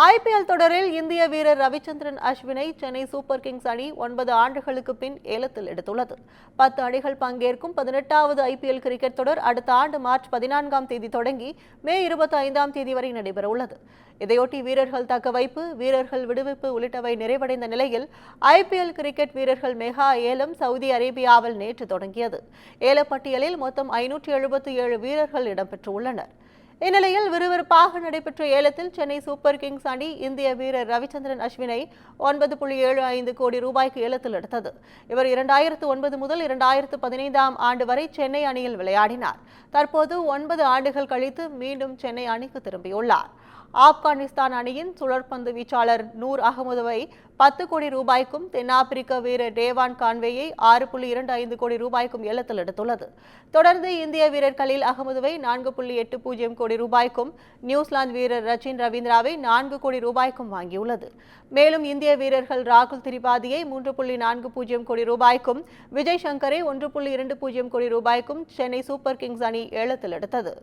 IPL தொடரில் இந்திய வீரர் ரவிச்சந்திரன் அஸ்வினை சென்னை சூப்பர் கிங்ஸ் அணி 9 ஆண்டுகளுக்கு பின் ஏலத்தில் எடுத்துள்ளது. 10 அணிகள் பங்கேற்கும் 18வது ஐபிஎல் கிரிக்கெட் தொடர் அடுத்த ஆண்டு மார்ச் 14ஆம் தேதி தொடங்கி மே 25ஆம் தேதி வரை நடைபெறவுள்ளது. இதையொட்டி வீரர்கள் தக்கவைப்பு, வீரர்கள் விடுவிப்பு உள்ளிட்டவை நிறைவடைந்த நிலையில் ஐபிஎல் கிரிக்கெட் வீரர்கள் மெகா ஏலம் சவுதி அரேபியாவில் நேற்று தொடங்கியது. ஏலப்பட்டியலில் மொத்தம் 577 வீரர்கள் இடம்பெற்றுள்ளனர். இந்நிலையில் விறுவிறுப்பாக நடைபெற்ற ஏலத்தில் சென்னை சூப்பர் கிங்ஸ் அணி இந்திய வீரர் ரவிச்சந்திரன் அஸ்வினை 9.75 கோடி ரூபாய்க்கு ஏலத்தில் எடுத்தது. இவர் 2009 முதல் 2015ஆம் ஆண்டு வரை சென்னை அணியில் விளையாடினார். தற்போது 9 ஆண்டுகள் கழித்து மீண்டும் சென்னை அணிக்கு திரும்பியுள்ளார். ஆப்கானிஸ்தான் அணியின் சுழற்பந்து வீச்சாளர் நூர் அகமதுவை 10 கோடி ரூபாய்க்கும், தென்னாப்பிரிக்க வீரர் டேவான் கான்வேயை 6.25 கோடி ரூபாய்க்கும் ஏலத்தில் எடுத்துள்ளது. தொடர்ந்து இந்திய வீரர் கலீல் அகமதுவை 4.80 கோடி ரூபாய்க்கும், நியூசிலாந்து வீரர் ரச்சின் ரவீந்திராவை 4 கோடி ரூபாய்க்கும் வாங்கியுள்ளது. மேலும் இந்திய வீரர்கள் ராகுல் திரிபாதியை 3.40 கோடி ரூபாய்க்கும், விஜய் சங்கரை 1.20 கோடி ரூபாய்க்கும் சென்னை சூப்பர் கிங்ஸ் அணி ஏலத்தில் எடுத்தது.